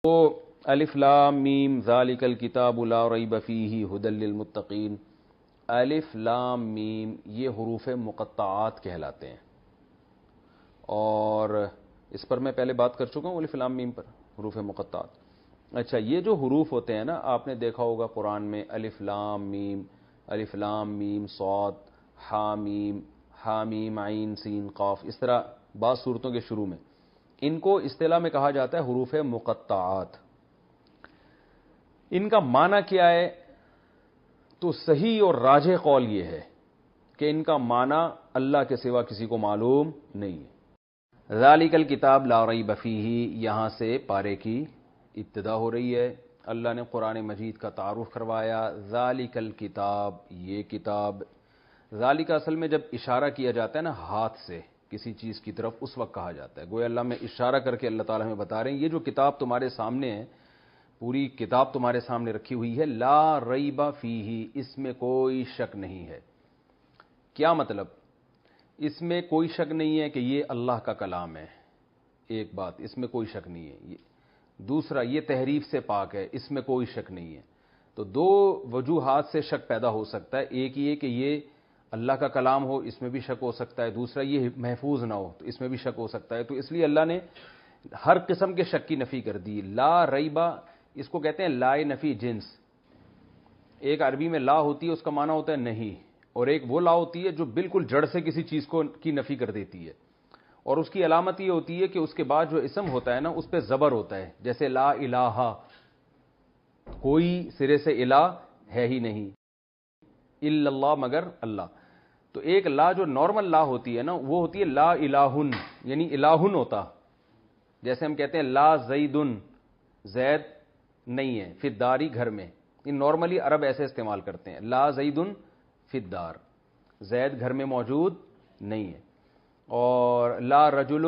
تو الف لام میم ذالک الکتاب لا ریب فیہ ھدی للمتقین، الف لام میم یہ حروف مقطعات کہلاتے ہیں، اور اس پر میں پہلے بات کر چکا ہوں الف لام میم پر، حروف مقطعات۔ اچھا، یہ جو حروف ہوتے ہیں نا، آپ نے دیکھا ہوگا قرآن میں الف لام میم صاد حامیم عین سین قاف، اس طرح بعض صورتوں کے شروع میں ان کو اصطلاح میں کہا جاتا ہے حروف مقطعات۔ ان کا معنی کیا ہے؟ تو صحیح اور راجح قول یہ ہے کہ ان کا معنی اللہ کے سوا کسی کو معلوم نہیں ہے۔ ذالک الکتاب لا ریب فیہ، یہاں سے پارے کی ابتدا ہو رہی ہے۔ اللہ نے قرآن مجید کا تعارف کروایا، ذالک الکتاب، یہ کتاب۔ ذالک اصل میں جب اشارہ کیا جاتا ہے نا ہاتھ سے کسی چیز کی طرف، اس وقت کہا جاتا ہے، گویا اللہ میں اشارہ کر کے اللہ تعالیٰ ہمیں بتا رہے ہیں یہ جو کتاب تمہارے سامنے ہے، پوری کتاب تمہارے سامنے رکھی ہوئی ہے، لا ریب فیہ، اس میں کوئی شک نہیں ہے۔ کیا مطلب؟ اس میں کوئی شک نہیں ہے کہ یہ اللہ کا کلام ہے، ایک بات، اس میں کوئی شک نہیں ہے۔ دوسرا، یہ تحریف سے پاک ہے، اس میں کوئی شک نہیں ہے۔ تو دو وجوہات سے شک پیدا ہو سکتا ہے، ایک یہ کہ یہ اللہ کا کلام ہو، اس میں بھی شک ہو سکتا ہے، دوسرا یہ محفوظ نہ ہو تو اس میں بھی شک ہو سکتا ہے۔ تو اس لیے اللہ نے ہر قسم کے شک کی نفی کر دی۔ لا ریبہ، اس کو کہتے ہیں لا نفی جنس۔ ایک عربی میں لا ہوتی ہے، اس کا معنی ہوتا ہے نہیں، اور ایک وہ لا ہوتی ہے جو بالکل جڑ سے کسی چیز کو کی نفی کر دیتی ہے، اور اس کی علامت یہ ہوتی ہے کہ اس کے بعد جو اسم ہوتا ہے نا اس پہ زبر ہوتا ہے، جیسے لا الہ، کوئی سرے سے الہ ہے ہی نہیں، الا اللہ، مگر اللہ۔ تو ایک لا جو نارمل لا ہوتی ہے نا، وہ ہوتی ہے لا الہن، یعنی الہن ہوتا، جیسے ہم کہتے ہیں لا زیدن، زید نہیں ہے فی الداری، گھر میں، یہ نارملی عرب ایسے استعمال کرتے ہیں، لا زیدن فی الدار، زید گھر میں موجود نہیں ہے، اور لا رجل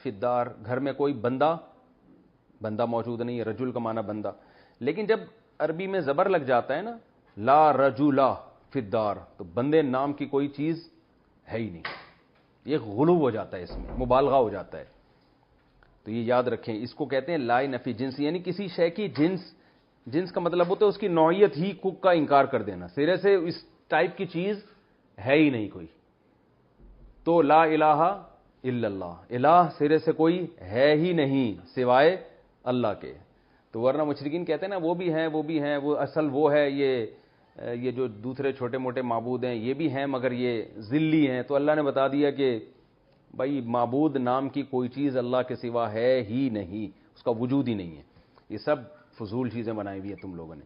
فی الدار، گھر میں کوئی بندہ موجود نہیں ہے، رجل کا معنی بندہ۔ لیکن جب عربی میں زبر لگ جاتا ہے نا، لا رجلا فی الدار، تو بندے نام کی کوئی چیز ہے ہی نہیں، یہ غلو ہو جاتا ہے، اس میں مبالغہ ہو جاتا ہے۔ تو یہ یاد رکھیں، اس کو کہتے ہیں لا نفی جنس، یعنی کسی شے کی جنس کا مطلب ہوتا ہے اس کی نوعیت ہی کا انکار کر دینا، سرے سے اس ٹائپ کی چیز ہے ہی نہیں کوئی۔ تو لا الہ الا اللہ، الہ سرے سے کوئی ہے ہی نہیں سوائے اللہ کے۔ تو ورنہ مشرکین کہتے ہیں نا وہ بھی ہیں، وہ اصل وہ ہے، یہ جو دوسرے چھوٹے موٹے معبود ہیں یہ بھی ہیں مگر یہ ذلی ہیں۔ تو اللہ نے بتا دیا کہ بھائی معبود نام کی کوئی چیز اللہ کے سوا ہے ہی نہیں، اس کا وجود ہی نہیں ہے، یہ سب فضول چیزیں بنائی ہوئی ہیں تم لوگوں نے۔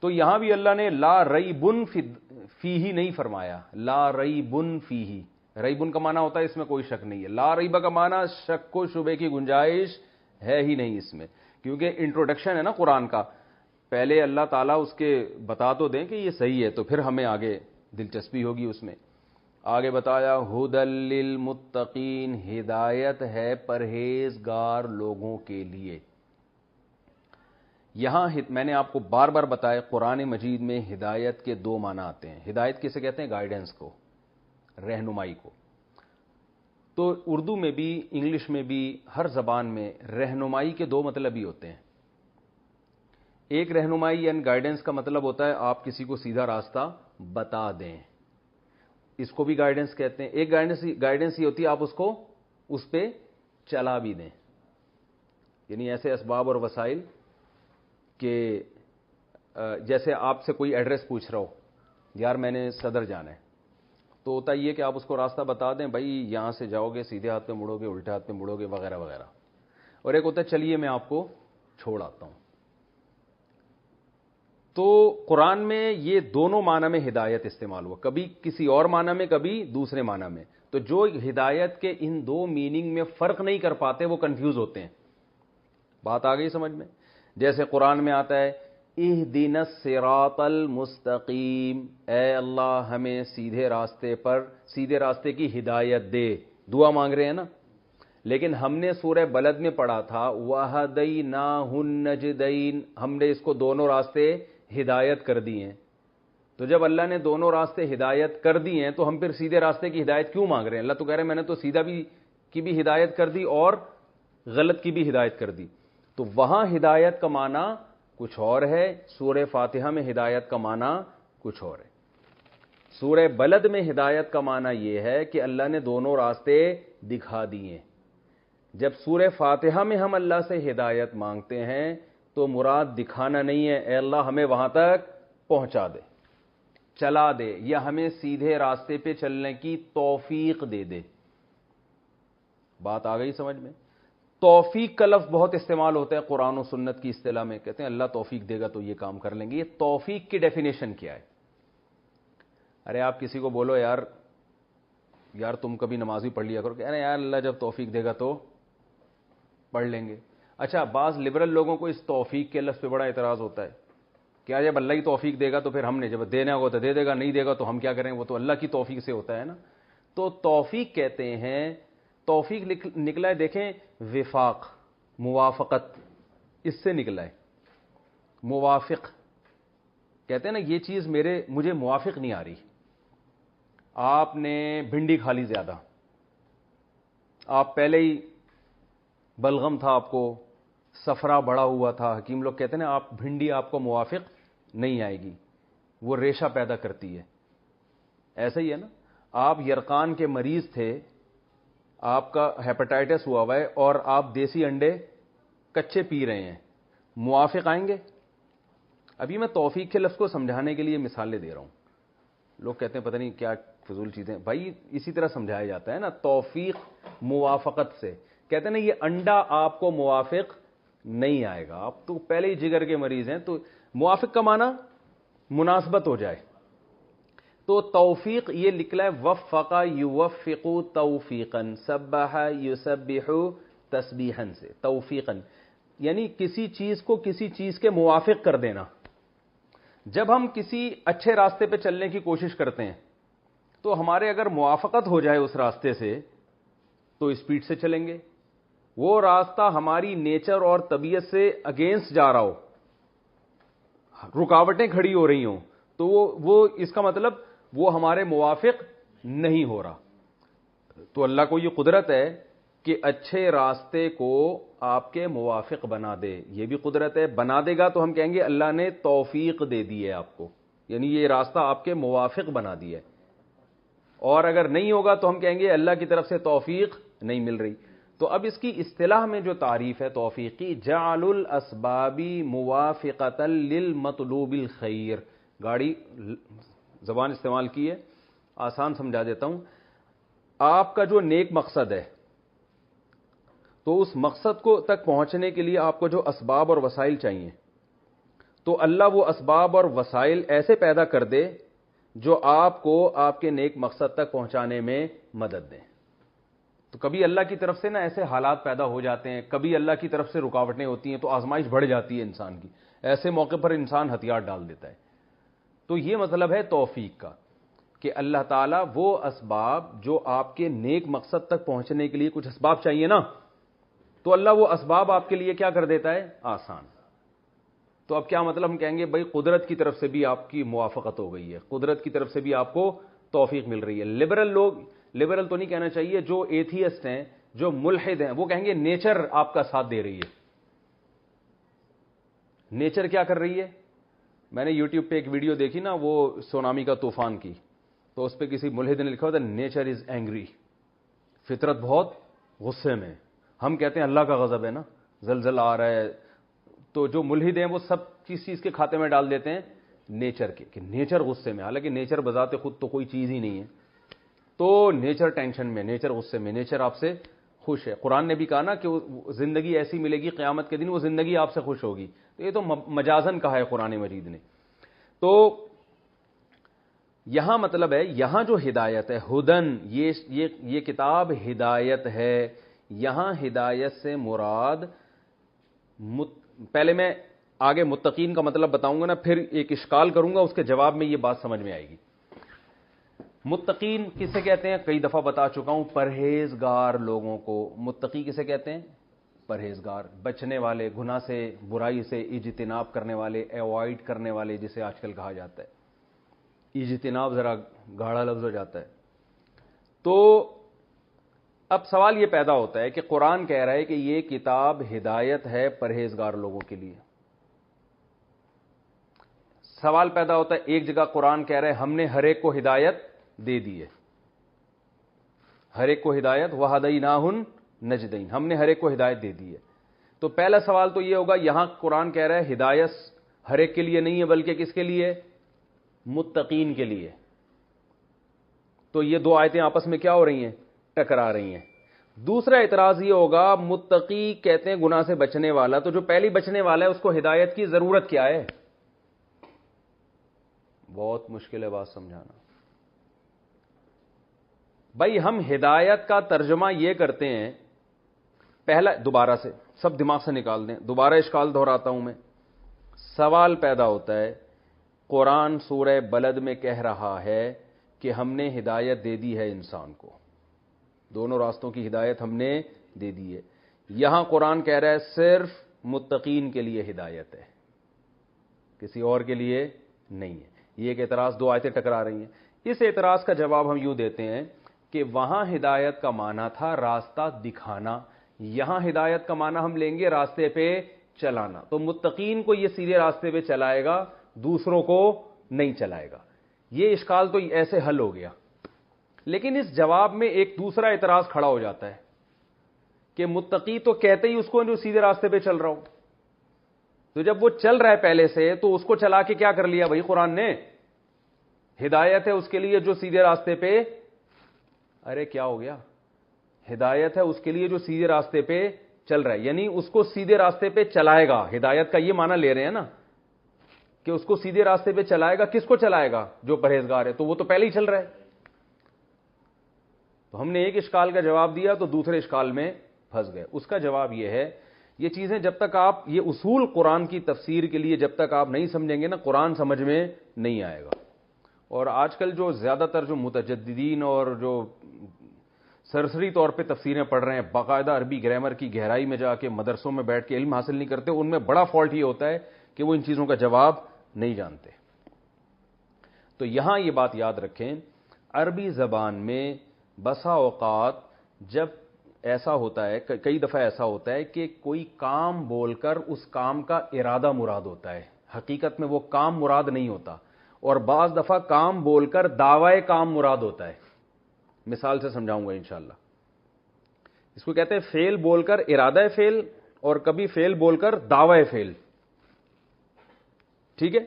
تو یہاں بھی اللہ نے لا ریبن فیہ نہیں فرمایا، لا ریبن فیہ، ریبن کا معنی ہوتا ہے اس میں کوئی شک نہیں ہے، لا ریبہ کا معنی شک و شبے کی گنجائش ہے ہی نہیں اس میں، کیونکہ انٹروڈکشن ہے نا قرآن کا، پہلے اللہ تعالیٰ اس کے بتا تو دیں کہ یہ صحیح ہے، تو پھر ہمیں آگے دلچسپی ہوگی اس میں۔ آگے بتایا ھدی للمتقین، ہدایت ہے پرہیزگار لوگوں کے لیے۔ یہاں میں نے آپ کو بار بار بتایا قرآن مجید میں ہدایت کے دو معنی آتے ہیں۔ ہدایت کسے کہتے ہیں؟ گائیڈنس کو، رہنمائی کو۔ تو اردو میں بھی، انگلش میں بھی، ہر زبان میں رہنمائی کے دو مطلب ہی ہوتے ہیں۔ ایک رہنمائی یعنی گائیڈنس کا مطلب ہوتا ہے آپ کسی کو سیدھا راستہ بتا دیں، اس کو بھی گائیڈنس کہتے ہیں۔ ایک گائیڈنس یہ ہوتی ہے آپ اس کو اس پہ چلا بھی دیں، یعنی ایسے اسباب اور وسائل کہ جیسے آپ سے کوئی ایڈریس پوچھ رہا ہو، یار میں نے صدر جانا ہے، تو ہوتا یہ کہ آپ اس کو راستہ بتا دیں، بھائی یہاں سے جاؤ گے، سیدھے ہاتھ پہ مڑو گے، الٹے ہاتھ پہ مڑو گے، وغیرہ وغیرہ۔ اور ایک ہوتا ہے چلیے میں آپ کو چھوڑ آتا ہوں۔ تو قرآن میں یہ دونوں معنی میں ہدایت استعمال ہوا، کبھی کسی اور معنی میں، کبھی دوسرے معنی میں۔ تو جو ہدایت کے ان دو میننگ میں فرق نہیں کر پاتے وہ کنفیوز ہوتے ہیں۔ بات آ گئی سمجھ میں؟ جیسے قرآن میں آتا ہے اہدنا الصراط المستقیم، اے اللہ ہمیں سیدھے راستے کی ہدایت دے، دعا مانگ رہے ہیں نا۔ لیکن ہم نے سورہ بلد میں پڑھا تھا وَهَدَيْنَاهُ النَّجْدَيْنِ، ہم نے اس کو دونوں راستے ہدایت کر دی ہیں۔ تو جب اللہ نے دونوں راستے ہدایت کر دی ہیں تو ہم پھر سیدھے راستے کی ہدایت کیوں مانگ رہے ہیں؟ اللہ تو کہہ رہے ہیں میں نے تو سیدھا کی بھی ہدایت کر دی اور غلط کی بھی ہدایت کر دی۔ تو وہاں ہدایت کا معنی کچھ اور ہے، سورہ فاتحہ میں ہدایت کا معنی کچھ اور ہے۔ سورہ بلد میں ہدایت کا معنی یہ ہے کہ اللہ نے دونوں راستے دکھا دیے۔ جب سورہ فاتحہ میں ہم اللہ سے ہدایت مانگتے ہیں تو مراد دکھانا نہیں ہے، اے اللہ ہمیں وہاں تک پہنچا دے، چلا دے، یا ہمیں سیدھے راستے پہ چلنے کی توفیق دے دے۔ بات آ گئی سمجھ میں؟ توفیق کا لفظ بہت استعمال ہوتا ہے قرآن و سنت کی اصطلاح میں، کہتے ہیں اللہ توفیق دے گا تو یہ کام کر لیں گے۔ یہ توفیق کی ڈیفینیشن کیا ہے؟ ارے آپ کسی کو بولو یار تم کبھی نماز بھی پڑھ لیا کرو، کہہ رہے ہیں یار اللہ جب توفیق دے گا تو پڑھ لیں گے۔ اچھا، بعض لبرل لوگوں کو اس توفیق کے لفظ پہ بڑا اعتراض ہوتا ہے، کیا جب اللہ ہی توفیق دے گا تو پھر ہم نے جب دینا ہوگا تو دے دے گا، نہیں دے گا تو ہم کیا کریں، وہ تو اللہ کی توفیق سے ہوتا ہے نا۔ تو توفیق کہتے ہیں، توفیق نکلا ہے دیکھیں وفاق، موافقت، اس سے نکلا ہے۔ موافق کہتے ہیں نا یہ چیز مجھے موافق نہیں آ رہی۔ آپ نے بھنڈی کھا لی زیادہ، آپ پہلے ہی بلغم تھا، آپ کو سفرا بڑا ہوا تھا، حکیم لوگ کہتے ہیں نا آپ بھنڈی آپ کو موافق نہیں آئے گی، وہ ریشہ پیدا کرتی ہے۔ ایسا ہی ہے نا، آپ یرقان کے مریض تھے، آپ کا ہیپاٹائٹس ہوا ہوا ہے اور آپ دیسی انڈے کچے پی رہے ہیں، موافق آئیں گے؟ ابھی میں توفیق کے لفظ کو سمجھانے کے لیے مثالیں دے رہا ہوں۔ لوگ کہتے ہیں پتہ نہیں کیا فضول چیزیں، بھائی اسی طرح سمجھایا جاتا ہے نا، توفیق موافقت سے۔ کہتے ہیں نا یہ انڈا آپ کو موافق نہیں آئے گا، آپ تو پہلے ہی جگر کے مریض ہیں، تو موافق کا معنی مناسبت ہو جائے۔ تو توفیق یہ نکلا ہے وفق یوفق توفیقا، سبح یسبح تسبیحا سے، توفیقا یعنی کسی چیز کو کسی چیز کے موافق کر دینا۔ جب ہم کسی اچھے راستے پہ چلنے کی کوشش کرتے ہیں تو ہمارے اگر موافقت ہو جائے اس راستے سے تو اسپیڈ سے چلیں گے، وہ راستہ ہماری نیچر اور طبیعت سے اگینسٹ جا رہا ہو، رکاوٹیں کھڑی ہو رہی ہوں، تو وہ اس کا مطلب وہ ہمارے موافق نہیں ہو رہا۔ تو اللہ کو یہ قدرت ہے کہ اچھے راستے کو آپ کے موافق بنا دے، یہ بھی قدرت ہے۔ بنا دے گا تو ہم کہیں گے اللہ نے توفیق دے دی ہے آپ کو، یعنی یہ راستہ آپ کے موافق بنا دیا ہے۔ اور اگر نہیں ہوگا تو ہم کہیں گے اللہ کی طرف سے توفیق نہیں مل رہی۔ تو اب اس کی اصطلاح میں جو تعریف ہے توفیقی، جعل الاسباب موافقۃ للمطلوب الخیر، گاڑی زبان استعمال کی ہے، آسان سمجھا دیتا ہوں۔ آپ کا جو نیک مقصد ہے تو اس مقصد کو تک پہنچنے کے لیے آپ کو جو اسباب اور وسائل چاہیے، تو اللہ وہ اسباب اور وسائل ایسے پیدا کر دے جو آپ کو آپ کے نیک مقصد تک پہنچانے میں مدد دیں۔ تو کبھی اللہ کی طرف سے نا ایسے حالات پیدا ہو جاتے ہیں، کبھی اللہ کی طرف سے رکاوٹیں ہوتی ہیں تو آزمائش بڑھ جاتی ہے انسان کی، ایسے موقع پر انسان ہتھیار ڈال دیتا ہے۔ تو یہ مطلب ہے توفیق کا کہ اللہ تعالیٰ وہ اسباب جو آپ کے نیک مقصد تک پہنچنے کے لیے کچھ اسباب چاہیے نا، تو اللہ وہ اسباب آپ کے لیے کیا کر دیتا ہے؟ آسان۔ تو اب کیا مطلب؟ ہم کہیں گے بھائی قدرت کی طرف سے بھی آپ کی موافقت ہو گئی ہے، قدرت کی طرف سے بھی آپ کو توفیق مل رہی ہے۔ لبرل تو نہیں کہنا چاہیے، جو ایتھیسٹ ہیں، جو ملحد ہیں، وہ کہیں گے نیچر آپ کا ساتھ دے رہی ہے۔ نیچر کیا کر رہی ہے؟ میں نے یوٹیوب پہ ایک ویڈیو دیکھی نا، وہ سونامی کا طوفان کی، تو اس پہ کسی ملحد نے لکھا ہوتا ہے نیچر از اینگری، فطرت بہت غصے میں۔ ہم کہتے ہیں اللہ کا غضب ہے نا، زلزلہ آ رہا ہے، تو جو ملحد ہیں وہ سب چیز کے کھاتے میں ڈال دیتے ہیں نیچر کے، کہ نیچر غصے میں، حالانکہ نیچر بذات خود تو کوئی چیز ہی نہیں ہے۔ تو نیچر ٹینشن میں، نیچر غصے میں، نیچر آپ سے خوش ہے۔ قرآن نے بھی کہا نا کہ زندگی ایسی ملے گی قیامت کے دن، وہ زندگی آپ سے خوش ہوگی۔ تو یہ تو مجازن کہا ہے قرآن مجید نے۔ تو یہاں مطلب ہے، یہاں جو ہدایت ہے، ہدن، یہ کتاب ہدایت ہے۔ یہاں ہدایت سے مراد، پہلے میں آگے متقین کا مطلب بتاؤں گا نا، پھر ایک اشکال کروں گا، اس کے جواب میں یہ بات سمجھ میں آئے گی۔ متقین کسے کہتے ہیں؟ کئی دفعہ بتا چکا ہوں، پرہیزگار لوگوں کو متقی کسے کہتے ہیں؟ پرہیزگار، بچنے والے، گناہ سے، برائی سے اجتناب کرنے والے، ایوائڈ کرنے والے جسے آج کل کہا جاتا ہے۔ اجتناب ذرا گاڑا لفظ ہو جاتا ہے۔ تو اب سوال یہ پیدا ہوتا ہے کہ قرآن کہہ رہا ہے کہ یہ کتاب ہدایت ہے پرہیزگار لوگوں کے لیے. سوال پیدا ہوتا ہے ایک جگہ قرآن کہہ رہا ہے ہم نے ہر ایک کو ہدایت دے دی ہے, ہر ایک کو ہدایت وَهَدَيْنَاهُ النَّجْدَيْنِ, ہم نے ہر ایک کو ہدایت دے دی ہے. تو پہلا سوال تو یہ ہوگا یہاں قرآن کہہ رہا ہے ہدایت ہر ایک کے لیے نہیں ہے بلکہ کس کے لیے؟ متقین کے لیے. تو یہ دو آیتیں آپس میں کیا ہو رہی ہیں؟ ٹکرا رہی ہیں. دوسرا اعتراض یہ ہوگا متقی کہتے ہیں گناہ سے بچنے والا, تو جو پہلی بچنے والا ہے اس کو ہدایت کی ضرورت کیا ہے؟ بہت مشکل ہے بات سمجھانا. بھائی ہم ہدایت کا ترجمہ یہ کرتے ہیں, پہلا دوبارہ سے سب دماغ سے نکال دیں, دوبارہ اشکال دہراتا ہوں میں. سوال پیدا ہوتا ہے قرآن سورہ بلد میں کہہ رہا ہے کہ ہم نے ہدایت دے دی ہے انسان کو, دونوں راستوں کی ہدایت ہم نے دے دی ہے. یہاں قرآن کہہ رہا ہے صرف متقین کے لیے ہدایت ہے, کسی اور کے لیے نہیں ہے. یہ ایک اعتراض, دو آیتیں ٹکرا رہی ہیں. اس اعتراض کا جواب ہم یوں دیتے ہیں کہ وہاں ہدایت کا معنی تھا راستہ دکھانا, یہاں ہدایت کا معنی ہم لیں گے راستے پہ چلانا. تو متقین کو یہ سیدھے راستے پہ چلائے گا, دوسروں کو نہیں چلائے گا. یہ اشکال تو ایسے حل ہو گیا. لیکن اس جواب میں ایک دوسرا اعتراض کھڑا ہو جاتا ہے کہ متقی تو کہتے ہی اس کو جو سیدھے راستے پہ چل رہا ہو, تو جب وہ چل رہا ہے پہلے سے تو اس کو چلا کے کیا کر لیا بھائی قرآن نے؟ ہدایت ہے اس کے لیے جو سیدھے راستے پہ, ارے کیا ہو گیا؟ ہدایت ہے اس کے لیے جو سیدھے راستے پہ چل رہا ہے, یعنی اس کو سیدھے راستے پہ چلائے گا. ہدایت کا یہ معنی لے رہے ہیں نا کہ اس کو سیدھے راستے پہ چلائے گا. کس کو چلائے گا؟ جو پرہیزگار ہے, تو وہ تو پہلے ہی چل رہا ہے. تو ہم نے ایک اشکال کا جواب دیا تو دوسرے اشکال میں پھنس گئے. اس کا جواب یہ ہے, یہ چیزیں جب تک آپ یہ اصول قرآن کی تفسیر کے لیے جب تک آپ نہیں سمجھیں گے نا, قرآن سمجھ میں نہیں آئے گا. اور آج کل جو زیادہ تر جو متجددین اور جو سرسری طور پہ تفسیریں پڑھ رہے ہیں, باقاعدہ عربی گرامر کی گہرائی میں جا کے مدرسوں میں بیٹھ کے علم حاصل نہیں کرتے, ان میں بڑا فالٹ یہ ہوتا ہے کہ وہ ان چیزوں کا جواب نہیں جانتے. تو یہاں یہ بات یاد رکھیں, عربی زبان میں بسا اوقات جب ایسا ہوتا ہے, کئی دفعہ ایسا ہوتا ہے کہ کوئی کام بول کر اس کام کا ارادہ مراد ہوتا ہے, حقیقت میں وہ کام مراد نہیں ہوتا. اور بعض دفعہ کام بول کر دعوی کام مراد ہوتا ہے. مثال سے سمجھاؤں گا انشاءاللہ. اس کو کہتے ہیں فعل بول کر ارادہ فعل, اور کبھی فعل بول کر دعوی فعل. ٹھیک ہے,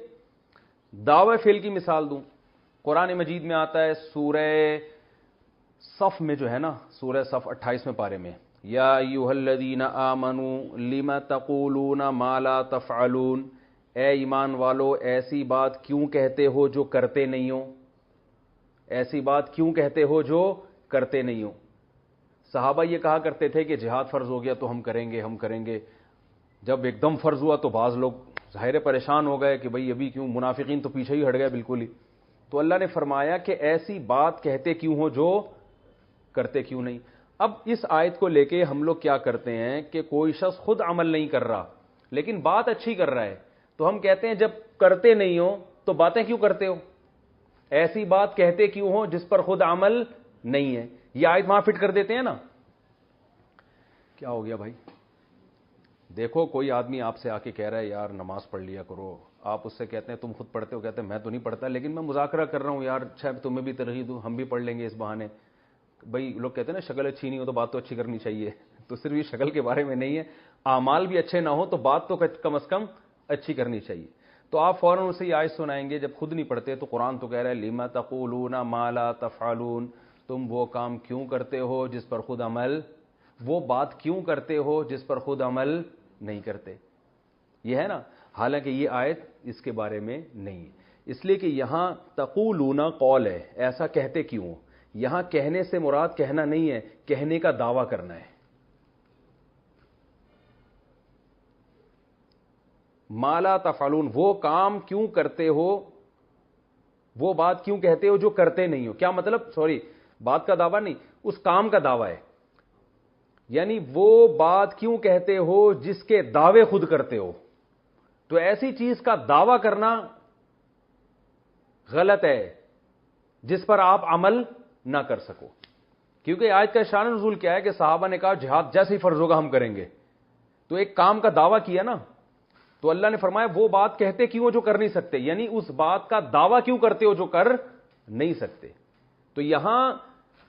دعوی فعل کی مثال دوں. قرآن مجید میں آتا ہے سورہ صف میں جو ہے نا, سورہ صف 28ویں پارے میں, یا ایھا الذین آمنوا لم تقولون ما لا تفعلون, اے ایمان والو ایسی بات کیوں کہتے ہو جو کرتے نہیں ہو, ایسی بات کیوں کہتے ہو جو کرتے نہیں ہو. صحابہ یہ کہا کرتے تھے کہ جہاد فرض ہو گیا تو ہم کریں گے, ہم کریں گے. جب ایک دم فرض ہوا تو بعض لوگ ظاہر پریشان ہو گئے کہ بھئی ابھی کیوں, منافقین تو پیچھے ہی ہٹ گئے بالکل ہی. تو اللہ نے فرمایا کہ ایسی بات کہتے کیوں ہو جو کرتے کیوں نہیں. اب اس آیت کو لے کے ہم لوگ کیا کرتے ہیں کہ کوئی شخص خود عمل نہیں کر رہا لیکن بات اچھی کر رہا ہے, تو ہم کہتے ہیں جب کرتے نہیں ہو تو باتیں کیوں کرتے ہو, ایسی بات کہتے کیوں ہو جس پر خود عمل نہیں ہے. یہ آیت وہاں فٹ کر دیتے ہیں نا. کیا ہو گیا بھائی؟ دیکھو کوئی آدمی آپ سے آ کے کہہ رہا ہے یار نماز پڑھ لیا کرو, آپ اس سے کہتے ہیں تم خود پڑھتے ہو, کہتے ہیں میں تو نہیں پڑھتا لیکن میں مذاکرہ کر رہا ہوں یار, اچھا تمہیں بھی ترغیب دوں, ہم بھی پڑھ لیں گے اس بہانے. بھائی لوگ کہتے ہیں نا شکل اچھی نہیں ہو تو بات تو اچھی کرنی چاہیے. تو صرف یہ شکل کے بارے میں نہیں ہے, اعمال بھی اچھے نہ ہو تو بات تو کم از کم اچھی کرنی چاہیے. تو آپ فوراً اسے یہ آیت سنائیں گے جب خود نہیں پڑھتے, تو قرآن تو کہہ رہا ہے لم تقولون ما لا تفعلون, تم وہ کام کیوں کرتے ہو جس پر خود عمل, وہ بات کیوں کرتے ہو جس پر خود عمل نہیں کرتے. یہ ہے نا, حالانکہ یہ آیت اس کے بارے میں نہیں ہے. اس لیے کہ یہاں تقولون قول ہے, ایسا کہتے کیوں. یہاں کہنے سے مراد کہنا نہیں ہے, کہنے کا دعویٰ کرنا ہے. ما لا تفعلون, وہ کام کیوں کرتے ہو, وہ بات کیوں کہتے ہو جو کرتے نہیں ہو. کیا مطلب؟ سوری, بات کا دعویٰ نہیں, اس کام کا دعویٰ ہے. یعنی وہ بات کیوں کہتے ہو جس کے دعوے خود کرتے ہو. تو ایسی چیز کا دعویٰ کرنا غلط ہے جس پر آپ عمل نہ کر سکو. کیونکہ آیت کا شان نزول کیا ہے کہ صحابہ نے کہا جہاد جیسے ہی فرض ہوگا ہم کریں گے، تو ایک کام کا دعویٰ کیا نا، تو اللہ نے فرمایا وہ بات کہتے کیوں ہو جو کر نہیں سکتے، یعنی اس بات کا دعویٰ کیوں کرتے ہو جو کر نہیں سکتے. تو یہاں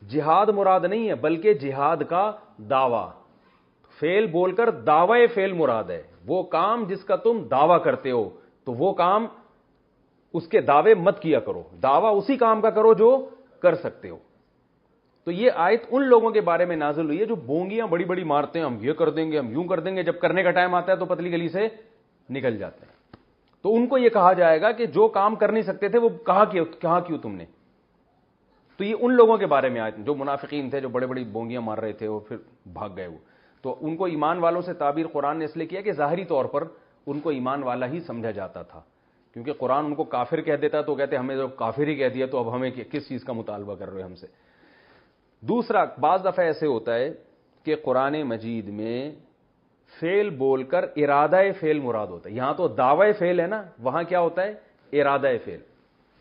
جہاد مراد نہیں ہے بلکہ جہاد کا دعویٰ. فعل بول کر دعوی فعل مراد ہے، وہ کام جس کا تم دعویٰ کرتے ہو تو وہ کام اس کے دعوے مت کیا کرو، دعویٰ اسی کام کا کرو جو کر سکتے ہو. تو یہ آیت ان لوگوں کے بارے میں نازل ہوئی ہے جو بونگیاں بڑی بڑی مارتے ہیں، ہم یہ کر دیں گے، ہم یوں کر دیں گے، جب کرنے کا ٹائم آتا ہے تو پتلی گلی سے نکل جاتے ہیں. تو ان کو یہ کہا جائے گا کہ جو کام کر نہیں سکتے تھے وہ کہاں کیوں تم نے. تو یہ ان لوگوں کے بارے میں آیت جو منافقین تھے، جو بڑے بڑی بونگیاں مار رہے تھے اور پھر بھاگ گئے. وہ تو ان کو ایمان والوں سے تعبیر قرآن نے اس لیے کیا کہ ظاہری طور پر ان کو ایمان والا ہی سمجھا جاتا تھا، کیونکہ قرآن ان کو کافر کہہ دیتا تو کہتے ہمیں جو کافر ہی کہہ دیا تو اب ہمیں کس چیز کا مطالبہ کر رہے ہم سے. دوسرا، بعض دفعہ ایسے ہوتا ہے کہ قرآن مجید میں فعل بول کر ارادہ فعل مراد ہوتا ہے. یہاں تو دعوی فعل ہے نا، وہاں کیا ہوتا ہے ارادہ فعل.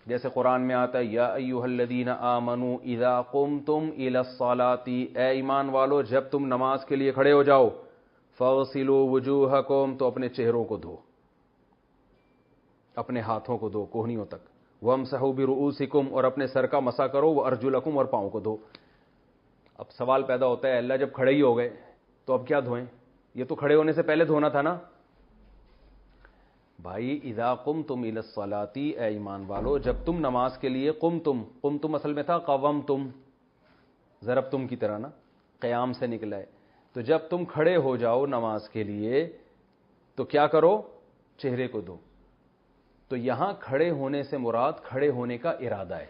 جیسے قرآن میں آتا ہے یا ایھا الذین آمنوا اذا قمتم الی الصلاۃ، اے ایمان والو جب تم نماز کے لیے کھڑے ہو جاؤ، فاغسلوا وجوہکم، تو اپنے چہروں کو دھو، اپنے ہاتھوں کو دھو کوہنیوں تک، وامسحوا برؤوسکم، اور اپنے سر کا مسح کرو، وارجلکم، اور پاؤں کو دھو. اب سوال پیدا ہوتا ہے اللہ جب کھڑے ہی ہو گئے تو اب کیا دھوئیں؟ یہ تو کھڑے ہونے سے پہلے دھونا تھا نا. بھائی اذا قمتم الی الصلاۃ، اے ایمان والو جب تم نماز کے لیے قمتم اصل میں تھا قومتم، ضربتم کی طرح نا، قیام سے نکلا ہے. تو جب تم کھڑے ہو جاؤ نماز کے لیے تو کیا کرو؟ چہرے کو دھو. تو یہاں کھڑے ہونے سے مراد کھڑے ہونے کا ارادہ ہے،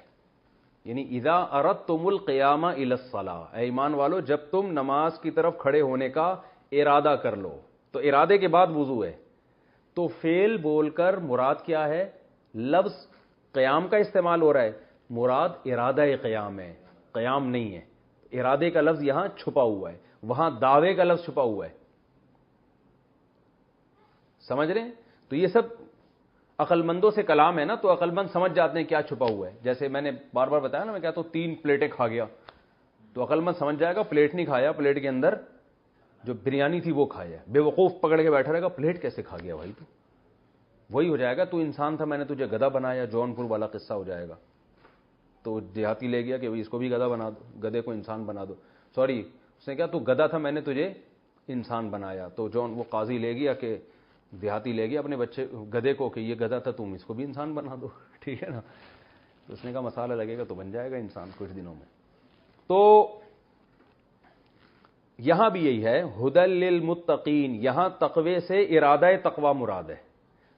یعنی اذا اردتم القیام الی الصلاۃ، اے ایمان والو جب تم نماز کی طرف کھڑے ہونے کا ارادہ کر لو. تو ارادے کے بعد وضو ہے. تو فعل بول کر مراد کیا ہے؟ لفظ قیام کا استعمال ہو رہا ہے، مراد ارادہ قیام ہے، قیام نہیں ہے. ارادے کا لفظ یہاں چھپا ہوا ہے، وہاں دعوے کا لفظ چھپا ہوا ہے. سمجھ رہے ہیں؟ تو یہ سب عقل مندوں سے کلام ہے نا، تو عقل مند سمجھ جاتے ہیں کیا چھپا ہوا ہے. جیسے میں نے بار بار بتایا نا، میں کہتا ہوں 3 پلیٹیں کھا گیا تو عقل مند سمجھ جائے گا پلیٹ نہیں کھایا، پلیٹ کے اندر جو بریانی تھی وہ کھایا. بے وقوف پکڑ کے بیٹھا رہے گا پلیٹ کیسے کھا گیا بھائی؟ تو وہی ہو جائے گا، تو انسان تھا میں نے تجھے گدھا بنایا، جونپور والا قصہ ہو جائے گا. تو دیہاتی لے گیا کہ اس کو بھی گدھا بنا دو، گدھے کو انسان بنا دو. سوری، اس نے کہا تو گدھا تھا میں نے تجھے انسان بنایا. تو وہ قاضی لے گیا کہ دیہاتی لے گیا اپنے بچے گدھے کو کہ یہ گدھا تھا تم اس کو بھی انسان بنا دو. ٹھیک ہے نا؟ تو اس نے کہا مسالہ لگے گا تو بن جائے گا انسان کچھ دنوں میں. تو یہاں بھی یہی ہے ہدی للمتقین، یہاں تقوی سے ارادہ تقوی مراد ہے.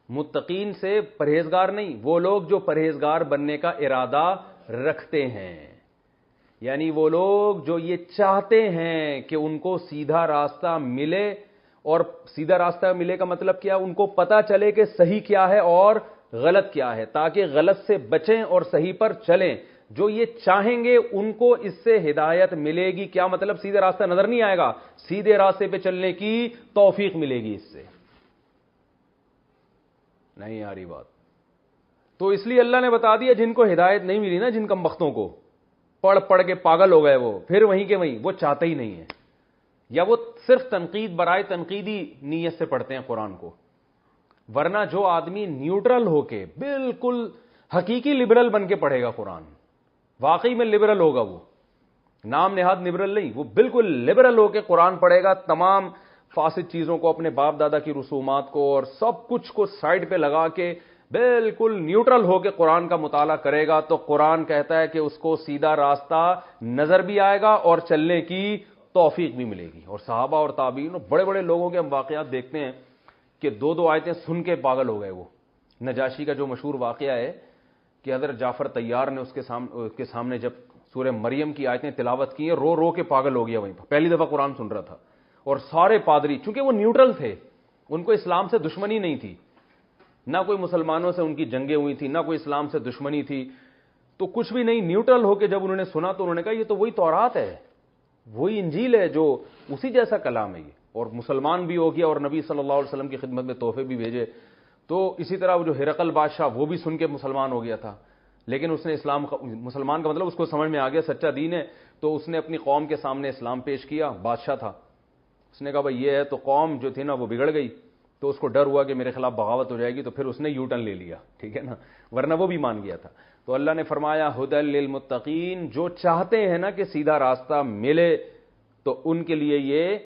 متقین سے پرہیزگار نہیں، وہ لوگ جو پرہیزگار بننے کا ارادہ رکھتے ہیں، یعنی وہ لوگ جو یہ چاہتے ہیں کہ ان کو سیدھا راستہ ملے. اور سیدھا راستہ ملے کا مطلب کیا؟ ان کو پتا چلے کہ صحیح کیا ہے اور غلط کیا ہے، تاکہ غلط سے بچیں اور صحیح پر چلیں. جو یہ چاہیں گے ان کو اس سے ہدایت ملے گی. کیا مطلب؟ سیدھا راستہ نظر نہیں آئے گا، سیدھے راستے پہ چلنے کی توفیق ملے گی. اس سے نہیں آ رہی بات؟ تو اس لیے اللہ نے بتا دیا جن کو ہدایت نہیں ملی نا، جن کمبختوں کو پڑھ پڑھ کے پاگل ہو گئے، وہ پھر وہیں کے وہیں، وہ چاہتے ہی نہیں ہیں، یا وہ صرف تنقید برائے تنقیدی نیت سے پڑھتے ہیں قرآن کو. ورنہ جو آدمی نیوٹرل ہو کے بالکل حقیقی لبرل بن کے پڑھے گا قرآن، واقعی میں لبرل ہوگا، وہ نام نہاد لبرل نہیں، وہ بالکل لبرل ہو کے قرآن پڑھے گا، تمام فاسد چیزوں کو، اپنے باپ دادا کی رسومات کو اور سب کچھ کو سائڈ پہ لگا کے بالکل نیوٹرل ہو کے قرآن کا مطالعہ کرے گا. تو قرآن کہتا ہے کہ اس کو سیدھا راستہ نظر بھی آئے گا اور چلنے کی توفیق بھی ملے گی. اور صحابہ اور تابعین اور بڑے بڑے لوگوں کے ہم واقعات دیکھتے ہیں کہ 2 آیتیں سن کے پاگل ہو گئے. وہ نجاشی کا جو مشہور واقعہ ہے کہ حضرت جعفر طیار نے اس کے سامنے جب سورہ مریم کی آیتیں تلاوت کی ہیں، رو رو کے پاگل ہو گیا وہیں پر، پہلی دفعہ قرآن سن رہا تھا. اور سارے پادری، چونکہ وہ نیوٹرل تھے، ان کو اسلام سے دشمنی نہیں تھی، نہ کوئی مسلمانوں سے ان کی جنگیں ہوئی تھی، نہ کوئی اسلام سے دشمنی تھی، تو کچھ بھی نہیں، نیوٹرل ہو کے جب انہوں نے سنا تو انہوں نے کہا یہ تو وہی تورات ہے، وہی انجیل ہے، جو اسی جیسا کلام ہے یہ. اور مسلمان بھی ہو گیا اور نبی صلی اللہ علیہ وسلم کی خدمت میں تحفے بھی بھیجے. تو اسی طرح وہ جو ہرقل بادشاہ وہ بھی سن کے مسلمان ہو گیا تھا. لیکن اس نے اسلام، مسلمان کا مطلب اس کو سمجھ میں آ گیا سچا دین ہے، تو اس نے اپنی قوم کے سامنے اسلام پیش کیا. بادشاہ تھا، اس نے کہا بھائی یہ ہے، تو قوم جو تھی نا وہ بگڑ گئی، تو اس کو ڈر ہوا کہ میرے خلاف بغاوت ہو جائے گی، تو پھر اس نے یو ٹرن لے لیا، ٹھیک ہے نا، ورنہ وہ بھی مان گیا تھا. تو اللہ نے فرمایا ہدی للمتقین، جو چاہتے ہیں نا کہ سیدھا راستہ ملے تو ان کے لیے یہ